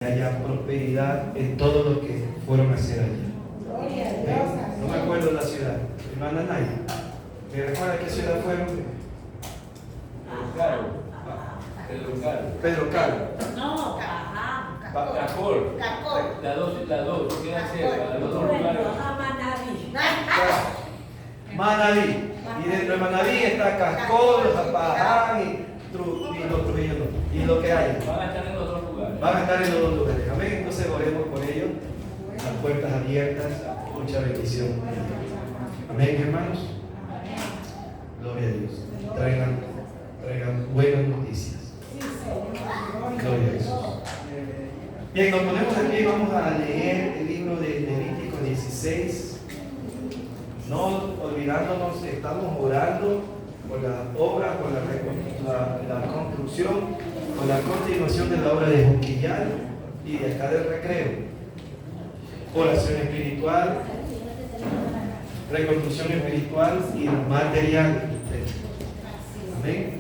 haya prosperidad en todo lo que fueron a hacer allá. No me acuerdo la ciudad, hermana Naya. ¿Me recuerda qué ciudad fueron? Pedro Caro. No, Caracol. Las dos, quedan cerca, los dos lugares. Manaví. Y dentro de Manaví está Cascol, Zapaján y los Trujillos. Y lo que hay. Van a estar en los dos lugares. Van a estar en los dos lugares. Amén. Entonces oremos por ellos. Las puertas abiertas. Mucha bendición. Amén, hermanos. Gloria a Dios. Traigan buenas noticias. Gloria a Jesús. Bien, nos ponemos de pie y vamos a leer el libro de Levítico 16. No olvidándonos que estamos orando por la obra, por la construcción, por la continuación de la obra de Joquillal y de acá del Recreo. Oración espiritual, reconstrucción espiritual y material. Amén.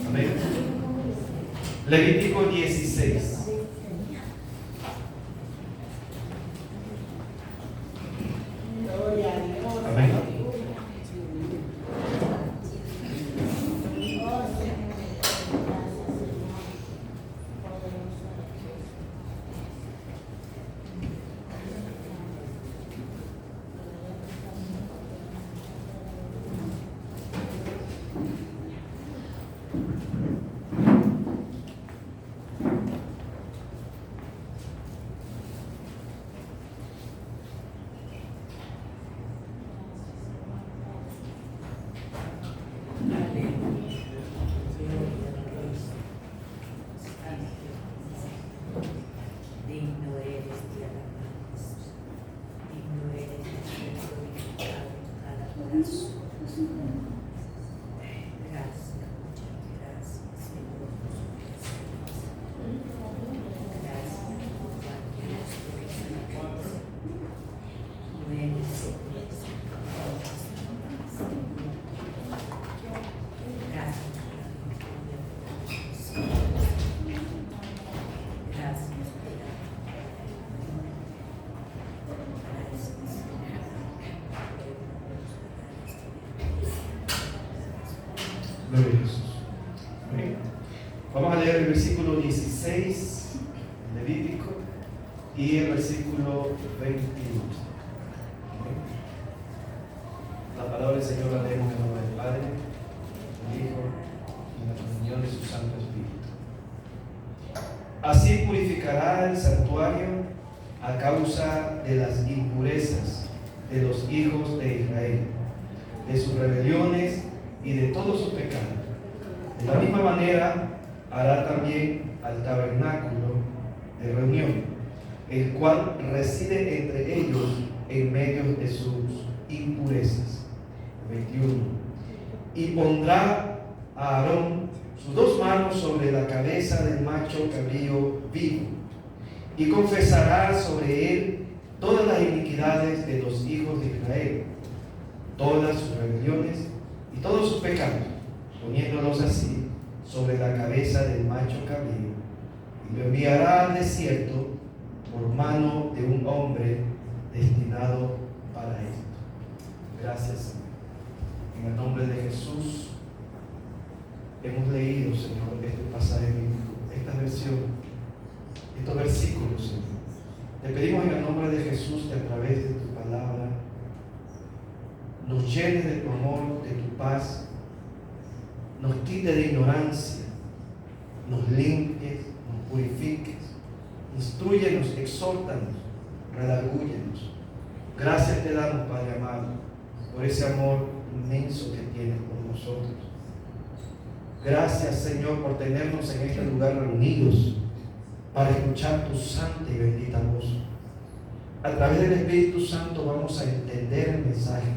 Amén. Levítico 16. Amén. Gloria a Jesús. Amén. Vamos a leer el versículo 16, Levítico, y el versículo 22. Amén. La palabra del Señor la leemos en el nombre del Padre, del Hijo y en la comunión de su Santo Espíritu. Así purificará el santuario a causa de las impurezas de los hijos de Israel, de sus rebeliones y de todos sus pecados. De la misma manera hará también al tabernáculo de reunión, el cual reside entre ellos en medio de sus impurezas. 21. Y pondrá a Aarón sus dos manos sobre la cabeza del macho cabrío vivo, y confesará sobre él todas las iniquidades de los hijos de Israel, todas sus rebeliones y todos sus pecados, poniéndolos así sobre la cabeza del macho cabrío, y lo enviará al desierto por mano de un hombre destinado para esto. Gracias, Señor. En el nombre de Jesús hemos leído, Señor, este pasaje bíblico, esta versión, estos versículos, Señor. Te pedimos en el nombre de Jesús que a través de tu palabra nos llenes de tu amor, de tu paz, nos quite de ignorancia, nos limpies, nos purifiques, instrúyenos, exhórtanos, redargúyenos. Gracias te damos, Padre amado, por ese amor inmenso que tienes por nosotros. Gracias, Señor, por tenernos en este lugar reunidos para escuchar tu santa y bendita voz. A través del Espíritu Santo vamos a entender el mensaje.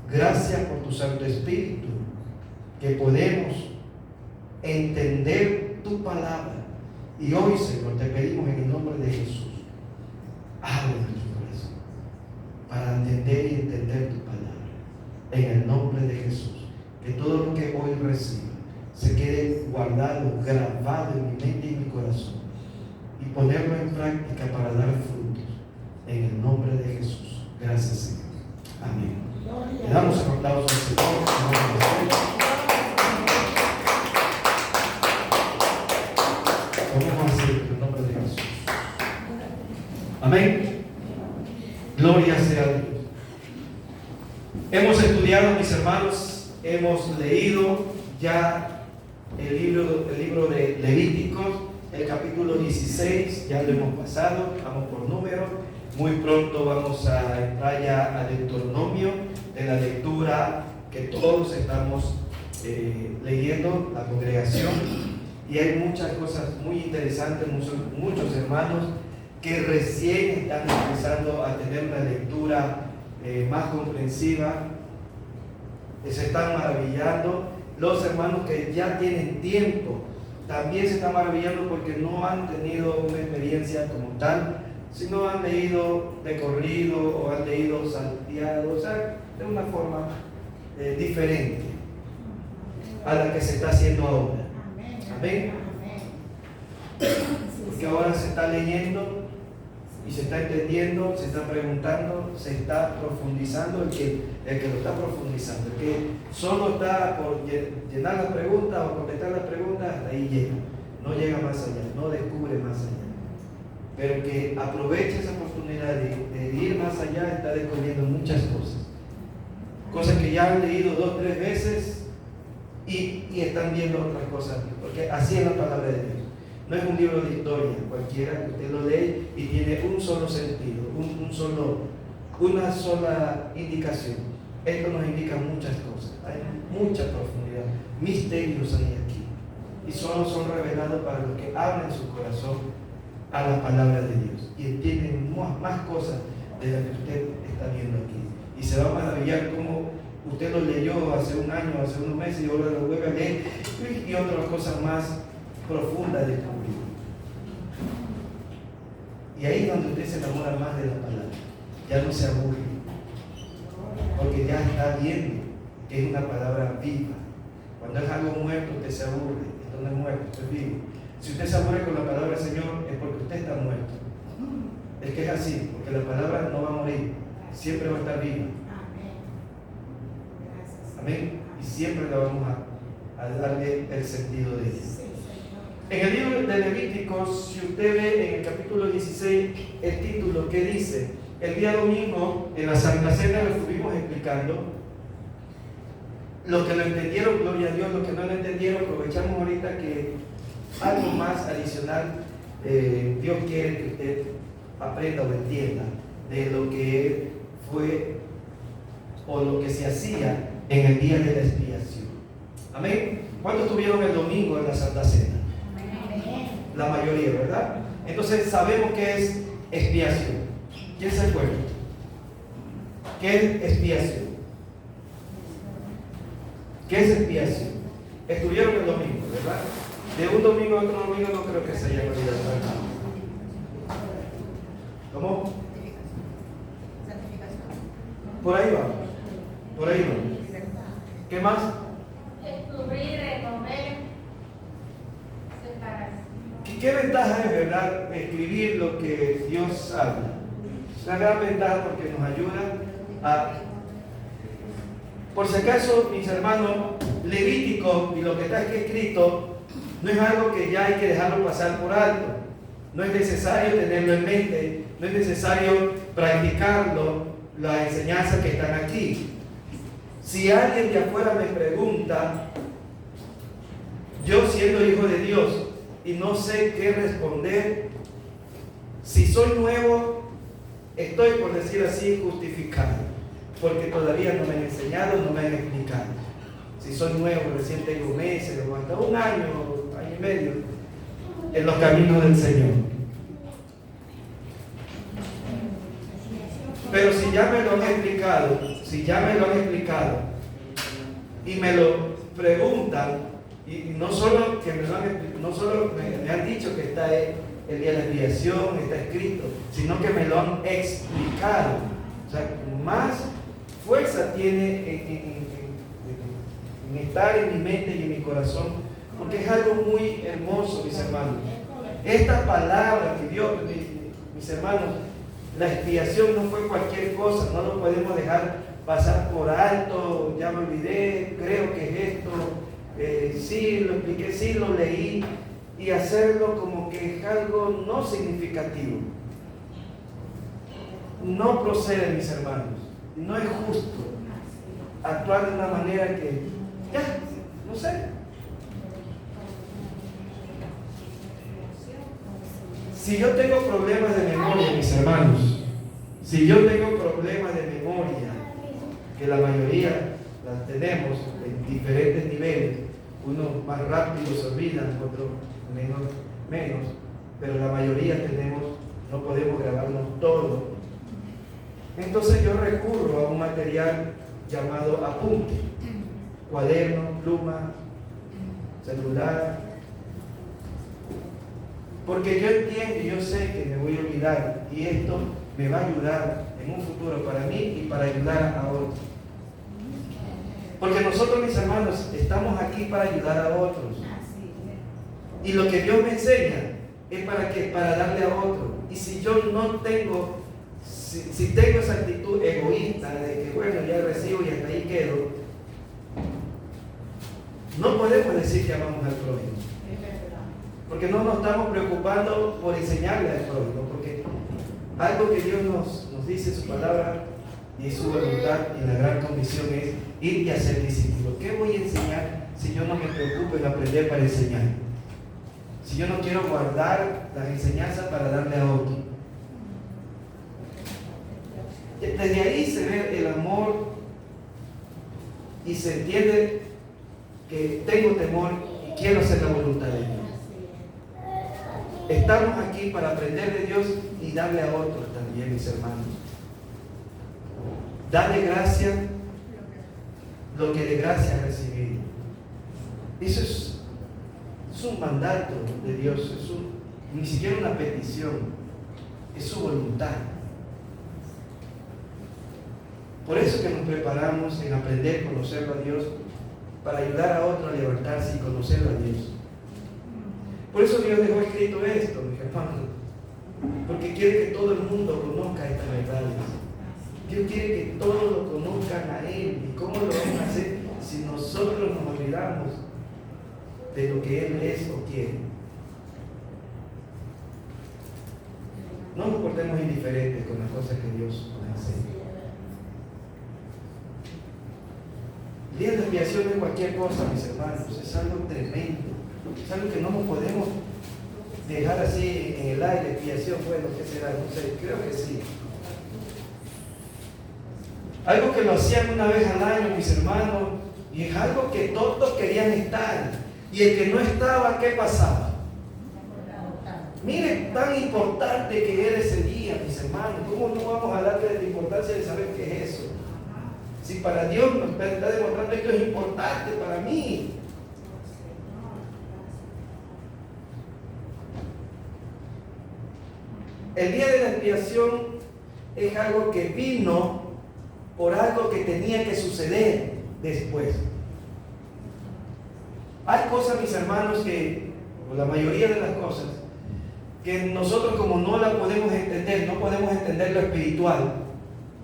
Gracias por tu Santo Espíritu, que podemos entender tu palabra. Y hoy, Señor, te pedimos en el nombre de Jesús, abre nuestro corazón para entender y entender tu palabra. En el nombre de Jesús, que todo lo que hoy reciba se quede guardado, grabado en mi mente y en mi corazón, y ponerlo en práctica para dar frutos, en el nombre de Jesús. Gracias, Señor. Amén. Le damos un aplauso al Señor. Vamos a hacer en el nombre de Jesús. Amén. Gloria sea a Dios. Hemos estudiado, mis hermanos, hemos leído ya el libro de Levíticos, el capítulo 16, ya lo hemos pasado, vamos por número. Muy pronto vamos a entrar ya al Deuteronomio, de la lectura que todos estamos leyendo, la congregación, y hay muchas cosas muy interesantes, muchos hermanos que recién están empezando a tener una lectura más comprensiva, se están maravillando. Los hermanos que ya tienen tiempo también se están maravillando porque no han tenido una experiencia como tal, sino han leído de corrido o han leído salteado, o sea, de una forma diferente a la que se está haciendo ahora. Amén. Porque ahora se está leyendo y se está entendiendo, se está preguntando, se está profundizando. El que lo está profundizando, el que solo está por llenar las preguntas o contestar las preguntas, hasta ahí llega, no llega más allá, no descubre más allá. Pero que aproveche esa oportunidad de ir más allá, está descubriendo muchas cosas que ya han leído 2 o 3 veces y están viendo otras cosas, porque así es la palabra de Dios. No es un libro de historia cualquiera que usted lo lee y tiene un solo sentido, una sola indicación. Esto nos indica muchas cosas, hay mucha profundidad, misterios hay aquí, y solo son revelados para los que abren su corazón a la palabra de Dios y entienden más cosas de las que usted está viendo aquí. Y se va a maravillar cómo usted lo leyó hace un año, hace unos meses, y ahora lo vuelve a leer y otras cosas más profundas descubrir. Y ahí es donde usted se enamora más de la palabra, ya no se aburre, porque ya está viendo que es una palabra viva. Cuando es algo muerto, usted se aburre. Esto no es muerto, esto es vivo. Si usted se aburre con la palabra del Señor, es porque usted está muerto. Es que es así, porque la palabra no va a morir, siempre va a estar viva. Amén. Y siempre le vamos a darle el sentido de ella. En el libro de Levíticos, si usted ve en el capítulo 16, el título que dice, el día domingo en la Santa Cena lo estuvimos explicando. Los que lo entendieron, gloria a Dios. Los que no lo entendieron, aprovechamos ahorita que algo más adicional Dios quiere que usted aprenda o entienda de lo que fue o lo que se hacía en el día de la expiación. Amén. ¿Cuántos estuvieron el domingo en la Santa Cena? La mayoría, ¿verdad? Entonces sabemos que es expiación. ¿Quién se acuerda? ¿Qué es expiación? ¿Qué es expiación? Estuvieron el domingo, ¿verdad? De un domingo a otro domingo no creo que se haya olvidado nada. ¿Cómo? Por ahí va. Por ahí va. ¿Qué más? Descubrir, remover, separar. ¿Qué ventaja es, verdad, escribir lo que Dios habla? Una gran ventaja porque nos ayuda a... Por si acaso, mis hermanos, Levítico y lo que está aquí escrito no es algo que ya hay que dejarlo pasar por alto. No es necesario tenerlo en mente, no es necesario practicarlo, las enseñanzas que están aquí. Si alguien de afuera me pregunta, yo siendo hijo de Dios y no sé qué responder, si soy nuevo, estoy, por decir así, justificado, porque todavía no me han enseñado, no me han explicado. Si soy nuevo, recién tengo meses o hasta un año y medio en los caminos del Señor. Pero si ya me lo han explicado, y me lo preguntan, y no solo que me han dicho que está el día de la expiación, está escrito, sino que me lo han explicado. O sea, más fuerza tiene en estar en mi mente y en mi corazón porque es algo muy hermoso, mis hermanos. Esta palabra que Dios, mis hermanos, la expiación no fue cualquier cosa, no lo podemos dejar pasar por alto, ya me olvidé, creo que es esto, sí lo expliqué, sí lo leí, y hacerlo como que es algo no significativo. No procede, mis hermanos, no es justo actuar de una manera que, ya, no sé. Si yo tengo problemas de memoria, mis hermanos, si yo tengo problemas de memoria, que la mayoría las tenemos en diferentes niveles, unos más rápido se olvidan, otros menos, pero la mayoría tenemos, no podemos grabarnos todo. Entonces yo recurro a un material llamado apunte, cuaderno, pluma, celular, porque yo entiendo y yo sé que me voy a olvidar, y esto me va a ayudar en un futuro para mí y para ayudar a otros. Porque nosotros, mis hermanos, estamos aquí para ayudar a otros. Y lo que Dios me enseña es para darle a otro. Y si yo no tengo, si tengo esa actitud egoísta de que bueno, ya recibo y hasta ahí quedo, no podemos decir que amamos al prójimo. Porque no nos estamos preocupando por enseñarle al prójimo, porque algo que Dios nos dice en su palabra y su voluntad y la gran comisión es ir y hacer discípulos. ¿Qué voy a enseñar si yo no me preocupo en aprender para enseñar? Si yo no quiero guardar las enseñanzas para darle a otro. Desde ahí se ve el amor y se entiende que tengo temor y quiero hacer la voluntad de Dios. Estamos aquí para aprender de Dios y darle a otros también, mis hermanos. Dale gracia lo que de gracia ha recibido. Eso es un mandato de Dios, ni siquiera una petición, es su voluntad. Por eso que nos preparamos en aprender a conocerlo a Dios, para ayudar a otro a levantarse y conocerlo a Dios. Por eso Dios dejó escrito esto, mis hermanos, porque quiere que todo el mundo conozca estas verdades. Dios quiere que todos lo conozcan a Él. ¿Y cómo lo vamos a hacer si nosotros nos olvidamos de lo que Él es o quiere? No nos portemos indiferentes con las cosas que Dios nos enseña. El día de expiación no es cualquier cosa, mis hermanos, es algo tremendo. Es algo que no nos podemos dejar así en el aire. Expiación, bueno, ¿qué será? No sé, creo que sí. Algo que lo hacían una vez al año, mis hermanos, y es algo que todos querían estar. Y el que no estaba, ¿qué pasaba? Miren, tan importante que era ese día, mis hermanos. ¿Cómo no vamos a darle la importancia de saber qué es eso? Si para Dios nos está demostrando esto es importante para mí. El día de la expiación es algo que vino por algo que tenía que suceder después. Hay cosas, mis hermanos, o la mayoría de las cosas, que nosotros como no la podemos entender, no podemos entender lo espiritual,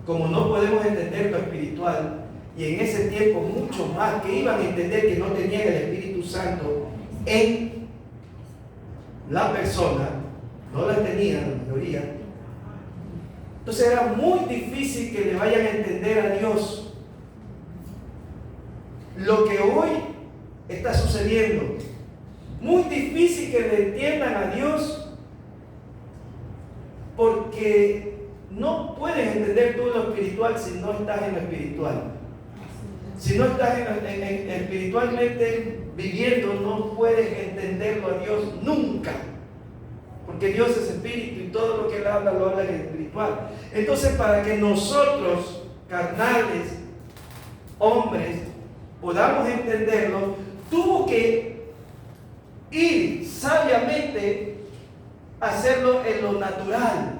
como no podemos entender lo espiritual, y en ese tiempo muchos más que iban a entender que no tenían el Espíritu Santo en la persona, no la tenían la mayoría. Entonces era muy difícil que le vayan a entender a Dios. Lo que hoy está sucediendo, muy difícil que le entiendan a Dios, porque no puedes entender tú lo espiritual si no estás en lo espiritual. Si no estás espiritualmente viviendo, no puedes entenderlo a Dios nunca. Porque Dios es espíritu y todo lo que Él habla, lo habla en espiritual. Entonces, para que nosotros, carnales, hombres, podamos entenderlo, tuvo que ir sabiamente a hacerlo en lo natural,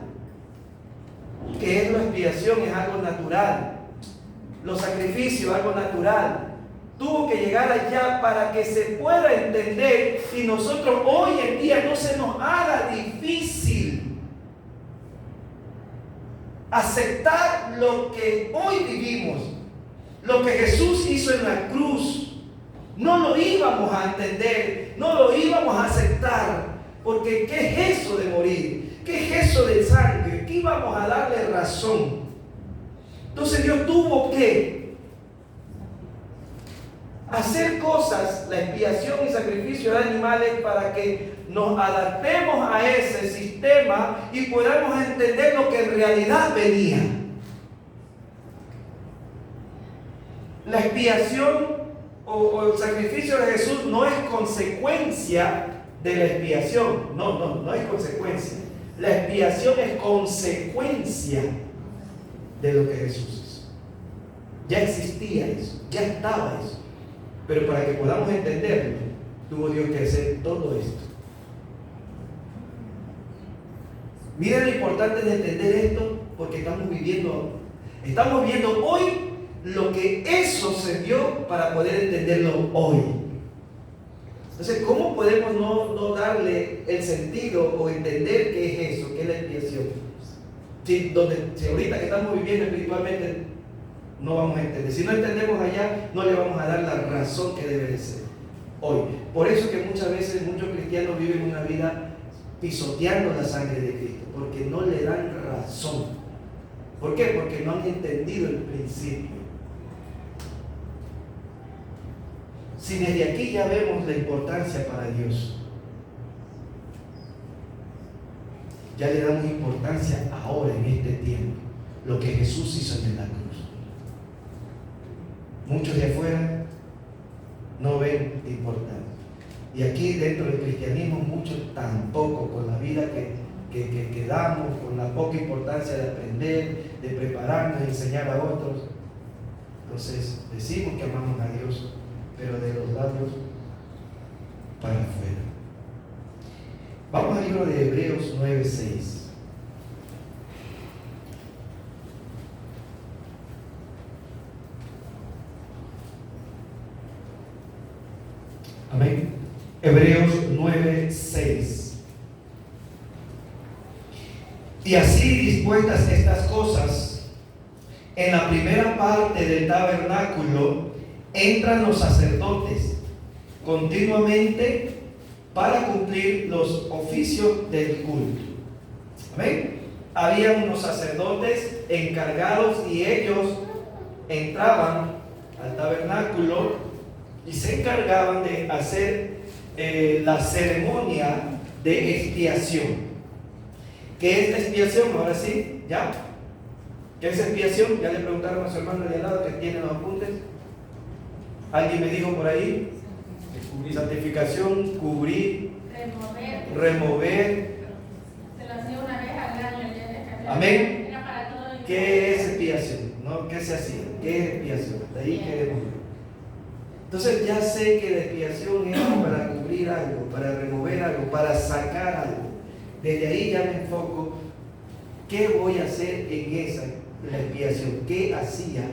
que es la expiación, es algo natural. Los sacrificios, algo natural. tuvo que llegar allá para que se pueda entender y nosotros hoy en día no se nos haga difícil aceptar lo que hoy vivimos, lo que Jesús hizo en la cruz. No lo íbamos a entender, no lo íbamos a aceptar, porque ¿qué es eso de morir? ¿Qué es eso del sangre? ¿Qué íbamos a darle razón? Entonces Dios tuvo que hacer cosas, la expiación y sacrificio de animales, para que nos adaptemos a ese sistema y podamos entender lo que en realidad venía. La expiación o el sacrificio de Jesús no es consecuencia de la expiación. No es consecuencia. La expiación es consecuencia de lo que Jesús hizo. Ya existía eso, ya estaba eso. Pero para que podamos entenderlo, tuvo Dios que hacer todo esto. Miren lo importante de entender esto, porque estamos viendo hoy lo que eso se dio para poder entenderlo hoy. Entonces, ¿cómo podemos no darle el sentido o entender qué es eso, qué es la expiación? Si ahorita que estamos viviendo espiritualmente no vamos a entender. Si no entendemos allá, no le vamos a dar la razón que debe de ser hoy. Por eso que muchas veces muchos cristianos viven una vida pisoteando la sangre de Cristo, porque no le dan razón. ¿Por qué? Porque no han entendido el principio. Si desde aquí ya vemos la importancia para Dios, ya le damos importancia ahora en este tiempo, lo que Jesús hizo en la cruz. Muchos de afuera no ven importancia. Y aquí dentro del cristianismo muchos tampoco, con la vida que damos, con la poca importancia de aprender, de prepararnos, de enseñar a otros. Entonces decimos que amamos a Dios, pero de los labios para afuera. Vamos al libro de Hebreos 9:6. Amén. Hebreos 9:6. Y así dispuestas estas cosas, en la primera parte del tabernáculo entran los sacerdotes continuamente para cumplir los oficios del culto. Amén. Había unos sacerdotes encargados y ellos entraban al tabernáculo y se encargaban de hacer la ceremonia de expiación. ¿Qué es la expiación? Ahora sí, ¿ya? ¿Qué es expiación? Ya le preguntaron a su hermano de al lado que tiene los apuntes. Alguien me dijo por ahí: santificación, cubrir, remover. Se lo hacía una vez al año. Amén. Era para todo el ¿Qué es expiación? ¿No? ¿Qué se hacía? ¿Qué es expiación? Hasta ahí queremos. Entonces ya sé que la expiación es para cubrir algo, para remover algo, para sacar algo. Desde ahí ya me enfoco. ¿Qué voy a hacer en esa la expiación? ¿Qué hacía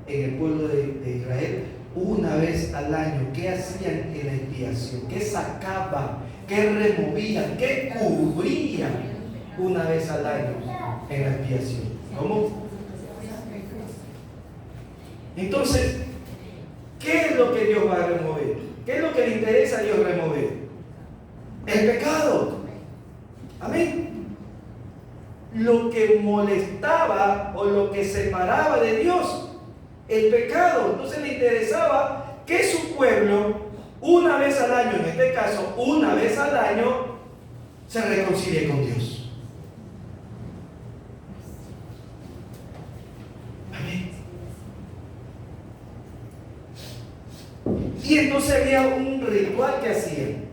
en el pueblo de Israel una vez al año? ¿Qué hacían en la expiación? ¿Qué sacaban? ¿Qué removían? ¿Qué cubrían una vez al año en la expiación? ¿Cómo? Entonces, ¿qué es lo que Dios va a remover? ¿Qué es lo que le interesa a Dios remover? El pecado. Amén. Lo que molestaba o lo que separaba de Dios, el pecado. Entonces le interesaba que su pueblo, una vez al año, en este caso, una vez al año, se reconcilie con Dios. Amén. Y entonces había un ritual que hacían,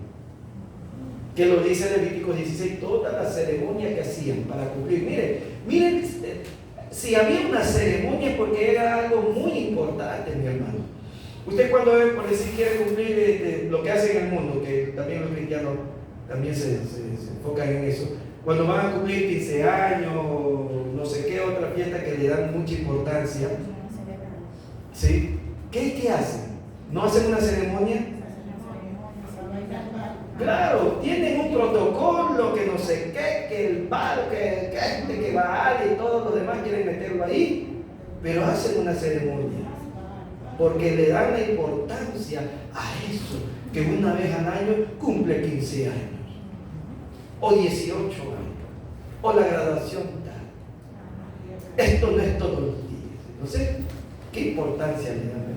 que lo dice Levítico 16, toda la ceremonia que hacían para cumplir. Miren, si había una ceremonia porque era algo muy importante, mi hermano. Usted cuando por decir quiere cumplir lo que hace en el mundo, que también los cristianos también se enfocan en eso, cuando van a cumplir 15 años, no sé qué otra fiesta que le dan mucha importancia, ¿sí? ¿Qué hacen? ¿No hacen una ceremonia? Claro, tienen un protocolo que no sé qué, que el palo, que va y todos los demás quieren meterlo ahí, pero hacen una ceremonia porque le dan la importancia a eso, que una vez al año cumple 15 años o 18 años o la graduación tal. Esto no es todos los días. Entonces, ¿qué importancia le dan?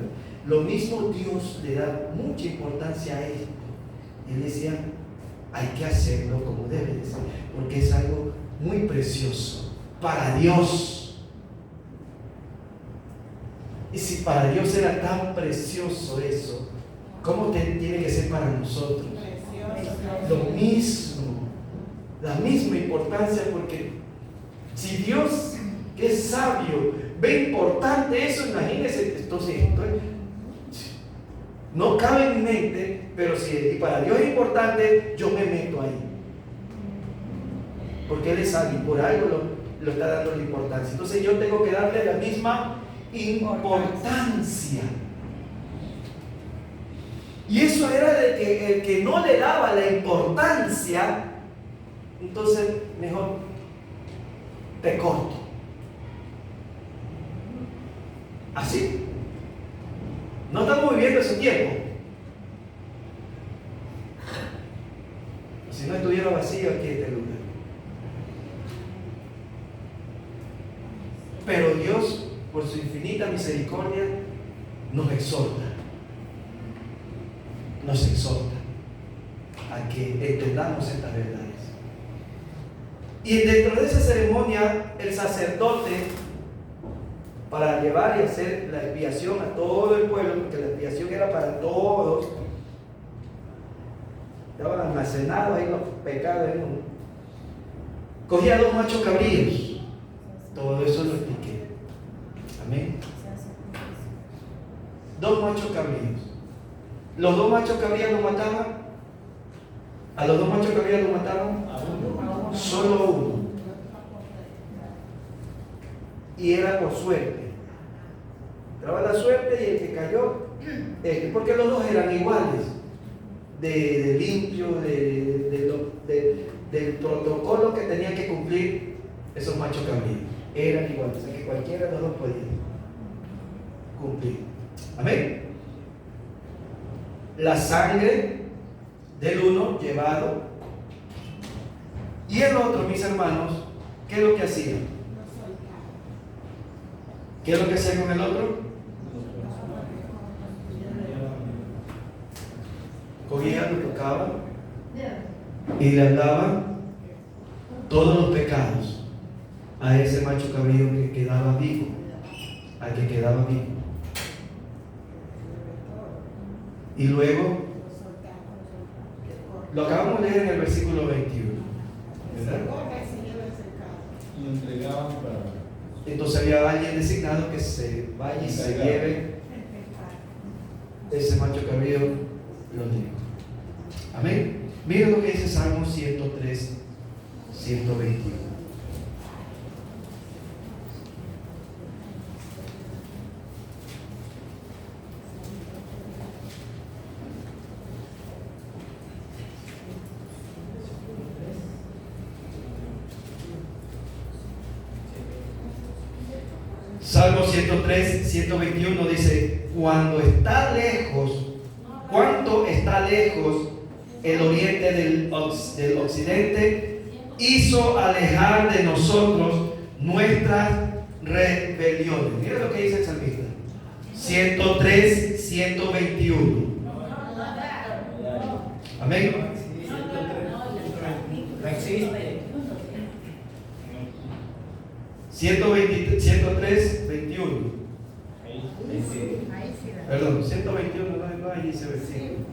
Lo mismo Dios le da mucha importancia a esto. Él decía, hay que hacerlo como debe de ser, porque es algo muy precioso para Dios. Y si para Dios era tan precioso eso, ¿cómo tiene que ser para nosotros? Lo mismo, la misma importancia, porque si Dios, que es sabio, ve importante eso, imagínense, entonces no cabe en mi mente, pero si para Dios es importante, yo me meto ahí. Porque Él es sabio, por algo lo está dando la importancia. Entonces yo tengo que darle la misma importancia. Y eso era de que el que no le daba la importancia, entonces mejor te corto. Así. No estamos viviendo ese tiempo. Si no estuviera vacío aquí este lugar. Pero Dios, por su infinita misericordia, nos exhorta. Nos exhorta a que entendamos estas verdades. Y dentro de esa ceremonia, el sacerdote, para llevar y hacer la expiación a todo el pueblo, porque la expiación era para todos, estaban almacenados ahí los pecados en uno. Cogía 2 machos cabríos, todo eso lo expliqué. Amén. 2 machos cabríos. Los 2 machos cabríos lo mataban. A los 2 machos cabríos lo mataban solo uno. Y era por suerte. Daba la suerte y el que cayó, porque los dos eran iguales, de limpio, del protocolo que tenían que cumplir esos machos cabríos. Eran iguales, o sea que cualquiera de los dos podía cumplir. Amén. La sangre del uno llevado y el otro, mis hermanos, ¿qué es lo que hacían? ¿Qué es lo que hacía con el otro? Cogía, lo tocaba y le andaban todos los pecados a ese macho cabrío que quedaba vivo, al que quedaba vivo. Y luego lo acabamos de leer en el versículo 21, ¿verdad? Lo entregaban para... Entonces había alguien designado que se vaya y se lleve ese macho cabrío, lo digo. Amén. Miren lo que dice Salmo 103, 121. Salmo 103, 121 dice: cuando está lejos, cuánto está lejos el oriente del occidente, hizo alejar de nosotros nuestras rebeliones. Mira lo que dice el salmista. 103, 121. Amén. No existe. 103, 21. Perdón, 121, no hay ese versículo.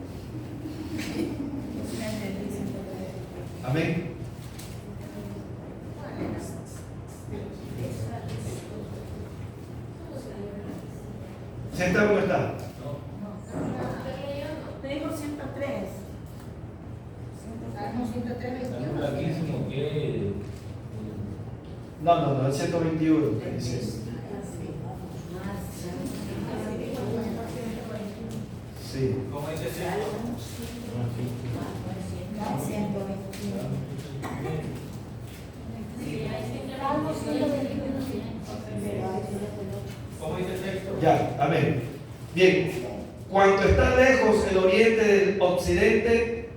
Amén. ¿Sentado cómo está? Te dijo 103. Salmo 103, 21. Larguísimo que... No, el 121 que dice. ¿Cómo dice el texto? Ya, amén. Bien, cuanto está lejos el oriente del occidente,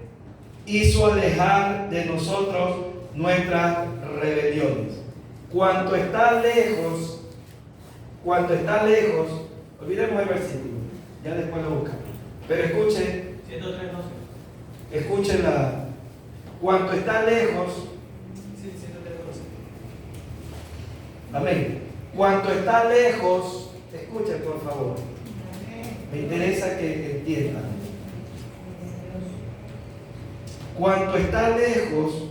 hizo alejar de nosotros nuestras rebeliones. Cuanto está lejos, olvidemos el versículo, ya después lo buscamos. Pero escuchen, 103:12. escuchen cuanto está lejos, Sí, 103:12. amén. Cuanto está lejos, escuchen por favor. Me interesa que entiendan. Cuanto está lejos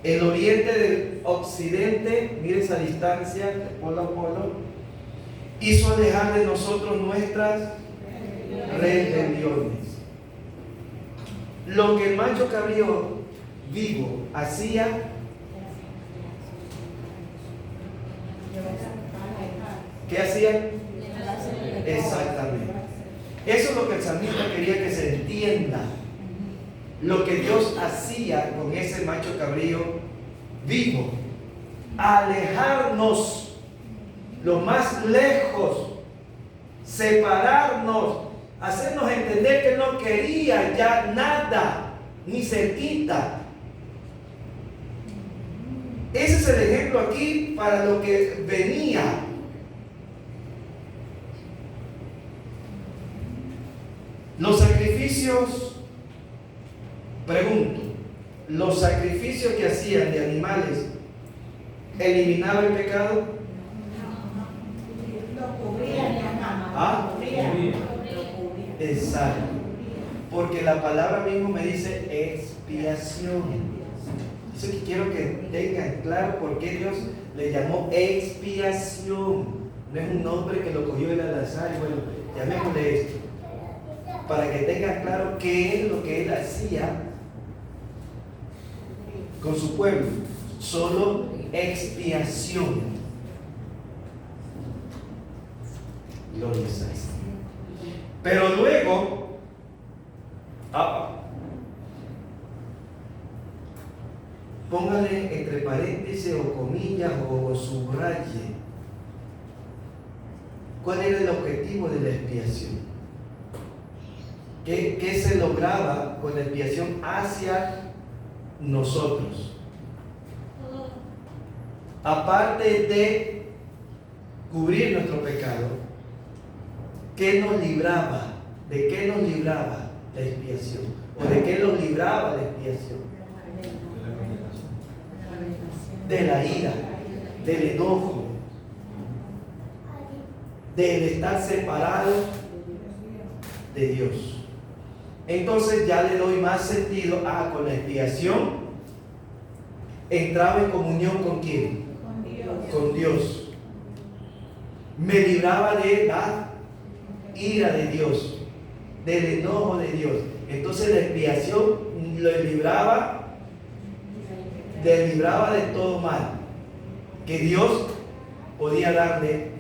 el oriente del occidente, mire esa distancia, polo a polo, hizo alejar de nosotros nuestras rebeliones. Lo que el macho cabrío vivo hacía, ¿qué hacía? Exactamente. Eso es lo que el salmista quería que se entienda. Lo que Dios hacía con ese macho cabrío vivo, alejarnos lo más lejos, separarnos, hacernos entender que no quería ya nada, ni cerquita. Ese es el ejemplo aquí para lo que venía. Los sacrificios, pregunto, ¿los sacrificios que hacían de animales eliminaban el pecado? ¿Ah? Exacto. Porque la palabra mismo me dice expiación. Eso que quiero que tengan claro por qué Dios le llamó expiación. No es un nombre que lo cogió el al azar y bueno, llamémosle esto. Para que tengan claro qué es lo que Él hacía con su pueblo. Solo expiación. Gloria a Dios. Pero luego, póngale entre paréntesis o comillas o subraye. ¿Cuál era el objetivo de la expiación? ¿Qué se lograba con la expiación hacia nosotros? Aparte de cubrir nuestro pecado, ¿qué nos libraba? ¿De qué nos libraba la expiación? ¿O de qué nos libraba la expiación? De la ira, del enojo, del estar separado de Dios. Entonces ya le doy más sentido con la expiación. Entraba en comunión con ¿quién? Con Dios. Me libraba de la ira de Dios, del enojo de Dios. Entonces la expiación lo libraba de todo mal que Dios podía darle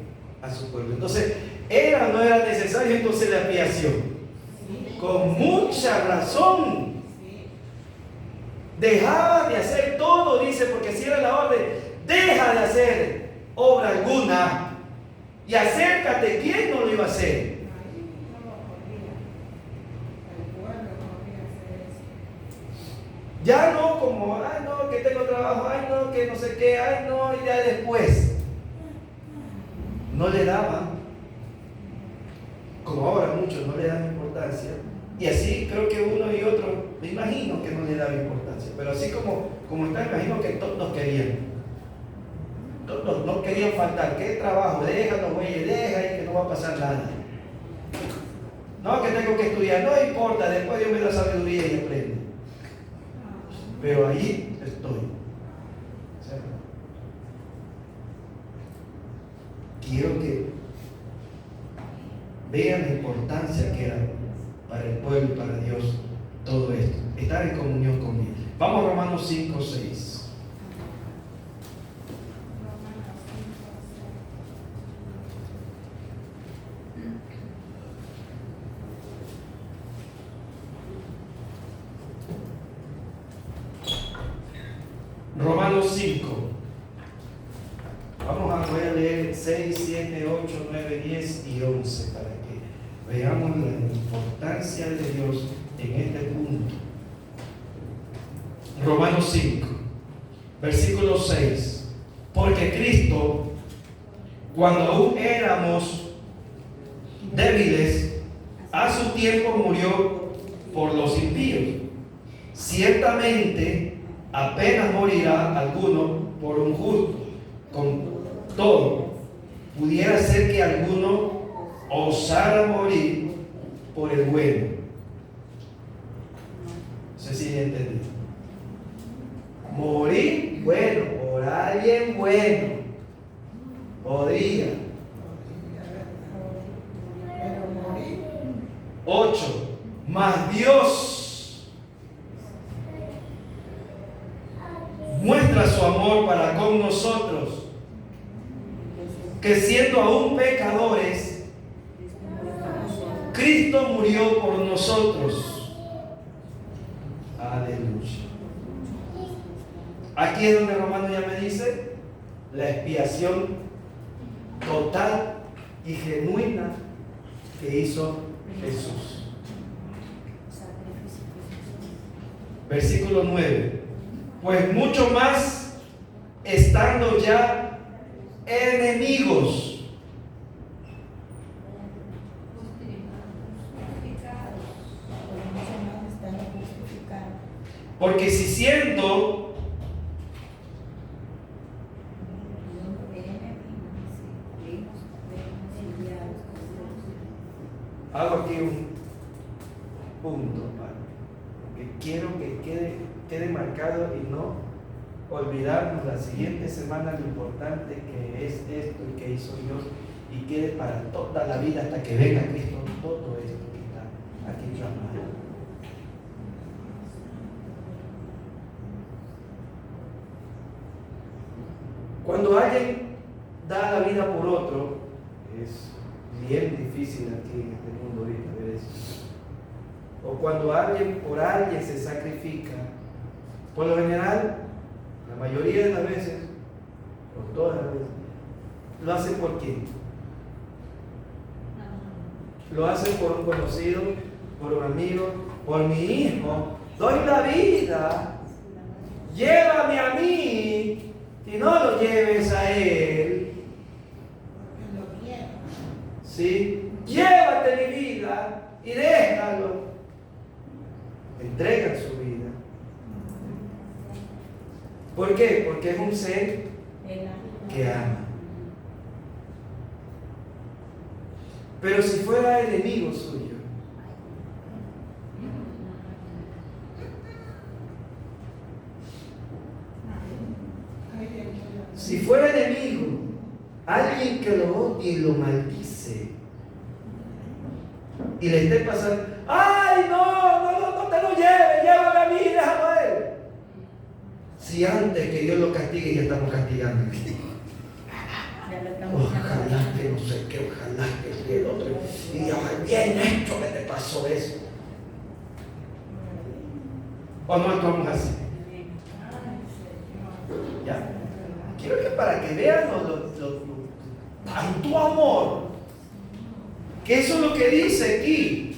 a su pueblo. Entonces, ¿era o no era necesario entonces la expiación? Con mucha razón. Dejaba de hacer todo, dice, porque si era la orden, deja de hacer obra alguna y acércate. ¿Quién no lo iba a hacer? Ya no como, ay no, que tengo trabajo, ay no, que no sé qué, ay no, y ya después. No le daban, como ahora muchos no le dan importancia. Y así creo que uno y otro, me imagino que no le daba importancia, pero así como está, imagino que todos querían. Todos no querían faltar. ¿Qué trabajo? Déjalo, güey, deja y que no va a pasar nada. No, que tengo que estudiar, no importa, después Dios me da sabiduría y aprende. Pero ahí estoy. Quiero que vean la importancia que era para el pueblo y para Dios todo esto, estar en comunión con Él. Vamos a Romanos 5:6. Romanos 5. Voy a leer 6, 7, 8, 9, 10 y 11 para que veamos la importancia de Dios en este punto. Romanos 5, versículo 6. Porque Cristo, cuando aún éramos débiles, a su tiempo murió por los impíos. Ciertamente, apenas morirá alguno por un justo. Con todo, pudiera ser que alguno osara morir por el bueno. No sé si entendí. Morir, bueno, por alguien bueno. Podría. 8. Mas Dios muestra su amor para con nosotros, que siendo aún pecadores, Cristo murió por nosotros. Aleluya. Aquí es donde Romano ya me dice la expiación total y genuina que hizo Jesús. Versículo 9. Pues mucho más, estando ya enemigos, porque si siendo hago aquí un punto, porque quiero que quede marcado y no olvidarnos la siguiente semana lo importante que es esto y que hizo Dios, y quede para toda la vida hasta que venga Cristo todo esto que está aquí plasmado. Cuando alguien da la vida por otro, es bien difícil aquí en este mundo ahorita ver eso. O cuando alguien por alguien se sacrifica, por lo general, la mayoría de las veces, o todas las veces, lo hacen por quién. Lo hacen por un conocido, por un amigo, por mi hijo. Doy la vida, llévame a mí y no lo lleves a él. ¿Sí? Llévate mi vida y déjalo. Entregan su vida. ¿Por qué? Porque es un ser que ama. Pero si fuera enemigo suyo, si fuera enemigo, alguien que lo odie y lo maldice, y le esté pasando, ¡ay, no te lo lleves, llévame a mí, déjalo a él! Si antes que Dios lo castigue, ya estamos castigando. Ojalá que no sé qué, ojalá que el otro, y bien hecho que te pasó eso. ¿O no actuamos así? ¿Ya? Quiero que para que vean tanto amor, que eso es lo que dice aquí.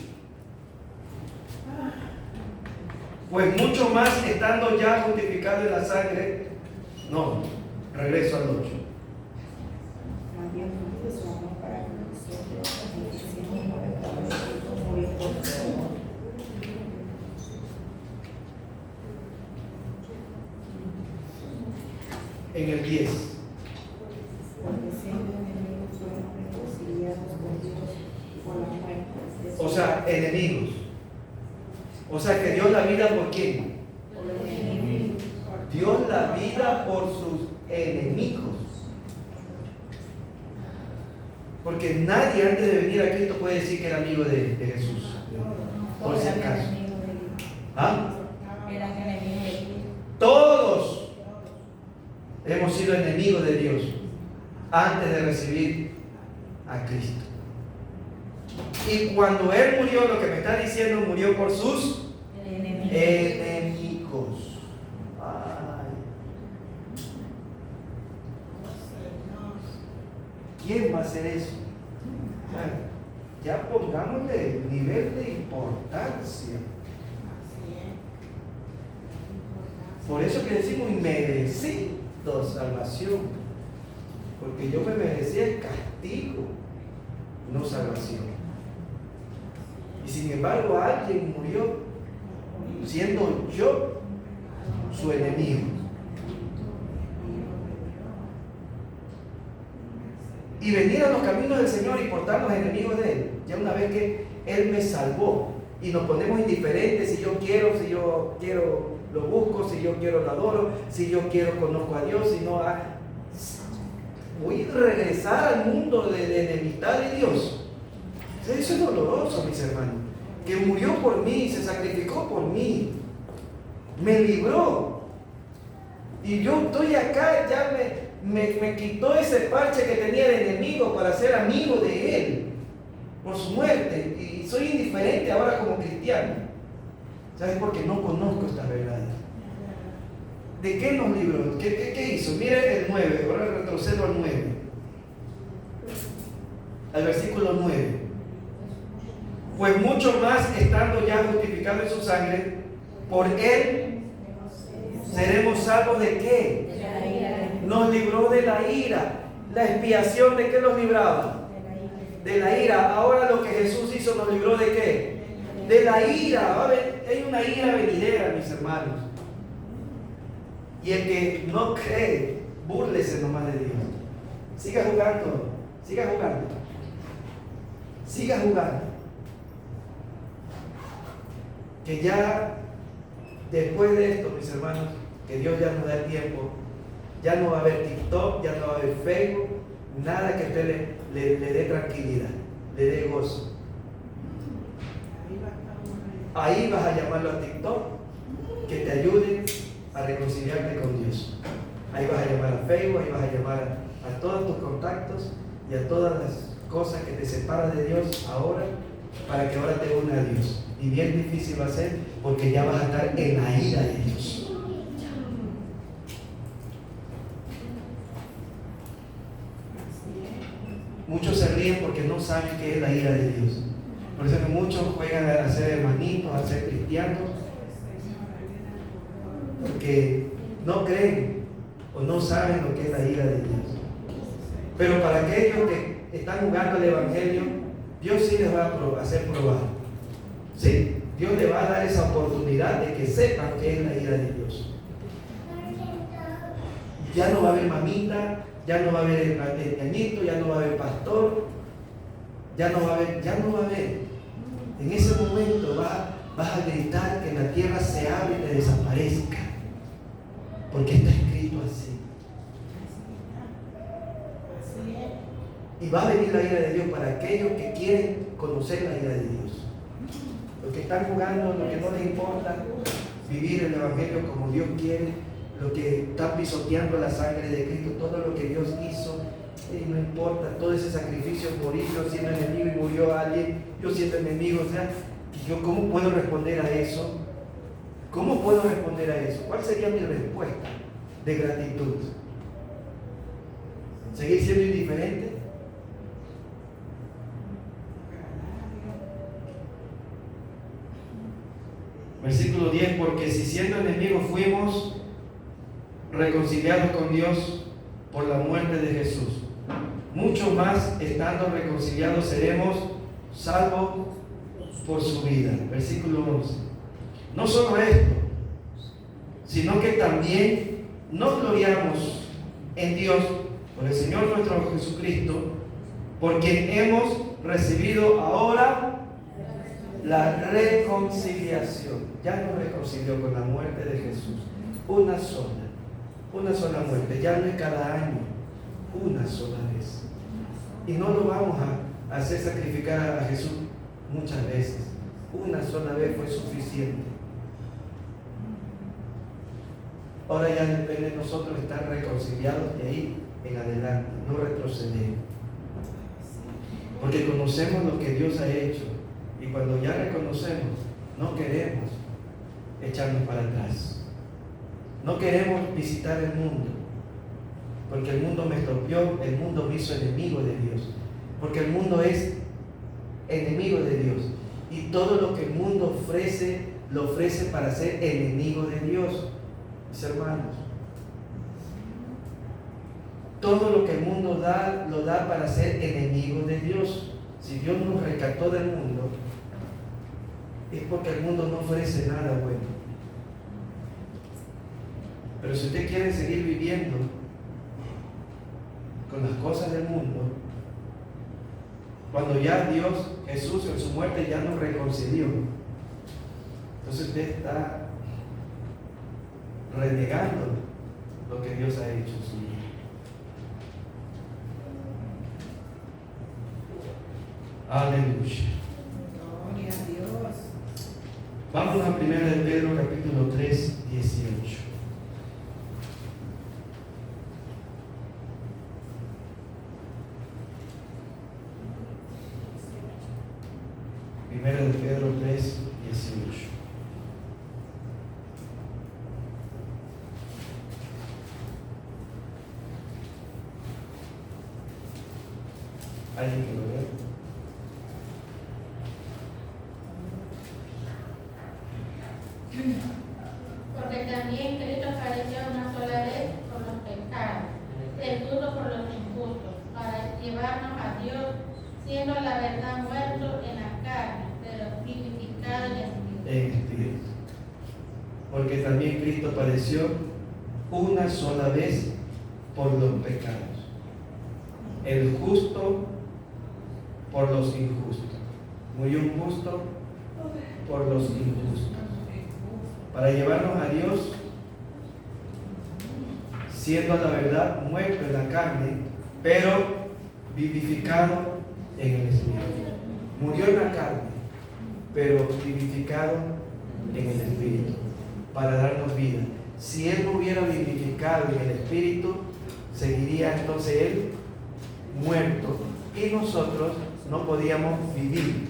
Pues mucho más estando ya justificado en la sangre. No, regreso al 8. En el 10. O sea, enemigos. O sea, que dio la vida por quién. Dio la vida por sus enemigos. Porque nadie antes de venir a Cristo puede decir que era amigo de Jesús. Por si acaso. ¿Ah? Todos hemos sido enemigos de Dios antes de recibir a Cristo. Y cuando Él murió, lo que me está diciendo, murió por sus enemigos. Ay. ¿Quién va a hacer eso? Ya pongámosle el nivel de importancia. Por eso que decimos merecido salvación, porque yo me merecía el castigo, no salvación. Y sin embargo alguien murió siendo yo su enemigo. Y venir a los caminos del Señor y portarnos enemigos de Él, ya una vez que Él me salvó. Y nos ponemos indiferentes, si yo quiero lo busco, si yo quiero lo adoro, si yo quiero conozco a Dios, si no, voy a regresar al mundo de enemistad de Dios. Eso es doloroso, mis hermanos, que murió por mí, se sacrificó por mí, me libró, y yo estoy acá, ya me quitó ese parche que tenía de enemigo para ser amigo de Él por su muerte, y soy indiferente ahora como cristiano. ¿Sabes? Porque no conozco esta verdad. ¿De qué nos libró? ¿Qué hizo? Mire el 9, ahora retrocedo al 9, al versículo 9. Pues mucho más, estando ya justificados en su sangre, por Él seremos salvos ¿de qué? De la ira. Nos libró de la ira. La expiación, ¿de qué nos libraba? De la ira. Ahora lo que Jesús hizo nos libró ¿de qué? De la ira. Hay una ira venidera, mis hermanos. Y el que no cree, búrlese nomás de Dios. Siga jugando, siga jugando. Siga jugando. Que ya después de esto, mis hermanos, que Dios ya nos da el tiempo, ya no va a haber TikTok, ya no va a haber Facebook, nada que a usted le dé tranquilidad, le dé gozo. Ahí vas a llamarlo a TikTok, que te ayude a reconciliarte con Dios. Ahí vas a llamar a Facebook, ahí vas a llamar a todos tus contactos y a todas las cosas que te separan de Dios ahora, para que ahora te una a Dios. Y bien difícil va a ser, porque ya vas a estar en la ira de Dios. Muchos se ríen porque no saben qué es la ira de Dios. Por eso que muchos juegan a ser hermanitos, a ser cristianos, porque no creen o no saben lo que es la ira de Dios. Pero para aquellos que están jugando el Evangelio, Dios sí les va a hacer probar. Sí, Dios le va a dar esa oportunidad de que sepan qué es la ira de Dios. Ya no va a haber mamita, ya no va a haber el ñañito, ya no va a haber pastor, ya no va a haber. En ese momento vas a gritar que la tierra se abre y te desaparezca, porque está escrito así. Y va a venir la ira de Dios para aquellos que quieren conocer la ira de Dios. Los que están jugando, los que no les importa vivir el Evangelio como Dios quiere, los que están pisoteando la sangre de Cristo, todo lo que Dios hizo, no importa, todo ese sacrificio, morir, yo siendo enemigo y murió alguien, yo siendo enemigo, o sea, ¿yo cómo puedo responder a eso? ¿Cómo puedo responder a eso? ¿Cuál sería mi respuesta de gratitud? ¿Seguir siendo indiferente? Versículo 10, porque si siendo enemigos fuimos reconciliados con Dios por la muerte de Jesús, mucho más estando reconciliados seremos salvos por su vida. Versículo 11. No solo esto, sino que también nos gloriamos en Dios por el Señor nuestro Jesucristo, por quien hemos recibido ahora la reconciliación. Ya nos reconcilió con la muerte de Jesús. Una sola muerte. Ya no es cada año, una sola vez. Y no lo vamos a hacer sacrificar a Jesús muchas veces. Una sola vez fue suficiente. Ahora ya depende de nosotros estar reconciliados de ahí en adelante, no retroceder. Porque conocemos lo que Dios ha hecho. Y cuando ya reconocemos, no queremos echarnos para atrás. No queremos visitar el mundo. porque el mundo me estropeó, el mundo me hizo enemigo de Dios, porque el mundo es enemigo de Dios, y todo lo que el mundo ofrece, lo ofrece para ser enemigo de Dios, mis hermanos. Todo lo que el mundo da, lo da para ser enemigo de Dios. Si Dios nos rescató del mundo, es porque el mundo no ofrece nada bueno. Pero si usted quiere seguir viviendo con las cosas del mundo, cuando ya Dios, Jesús en su muerte ya nos reconcilió, entonces usted está renegando lo que Dios ha hecho en su vida. Aleluya. Gloria a Dios. Vamos a 1 de Pedro capítulo 3, 18. Primera de Pedro 3, 18. ¿Alguien que lo vea? Porque también Cristo padeció una sola vez por los pecados, el justo por los injustos, para llevarnos a Dios, siendo la verdad muerto en la carne, pero vivificado en espíritu. En espíritu. Porque también Cristo padeció una sola vez por los pecados, el justo por los injustos. Murió un justo por los injustos, para llevarnos a Dios, siendo a la verdad muerto en la carne, pero vivificado en el espíritu. Murió en la carne, pero vivificado en el espíritu, para darnos vida. Si Él no hubiera vivificado en el espíritu, seguiría entonces Él muerto, y nosotros no podíamos vivir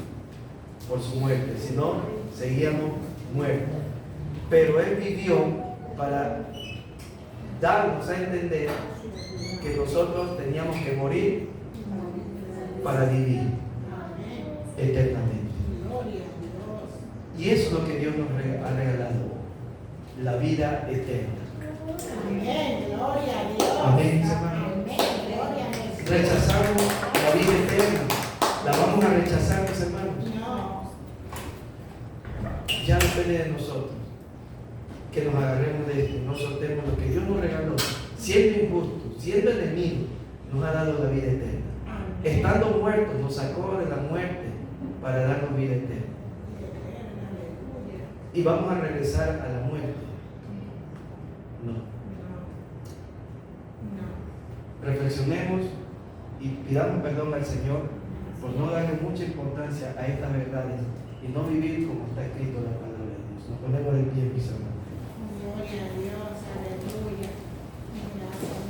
por su muerte, sino seguíamos muertos. Pero Él vivió para darnos a entender que nosotros teníamos que morir para vivir eternamente. Y eso es lo que Dios nos ha regalado, la vida eterna. Amén, gloria a Dios. Amén, hermano. Amén, gloria a Jesús. Rechazamos la vida eterna, la vamos a rechazar, mis hermanos. No. Ya depende de nosotros que nos agarremos de esto, no soltemos lo que Dios nos regaló, siendo injusto, siendo enemigo, nos ha dado la vida eterna. Amén. Estando muertos, nos sacó de la muerte para darnos vida eterna. Y vamos a regresar a la muerte. No. Reflexionemos y pidamos perdón al Señor por no darle mucha importancia a estas verdades y no vivir como está escrito en la palabra de Dios. Nos ponemos de pie, mis hermanos. Gloria a Dios, aleluya. Gracias.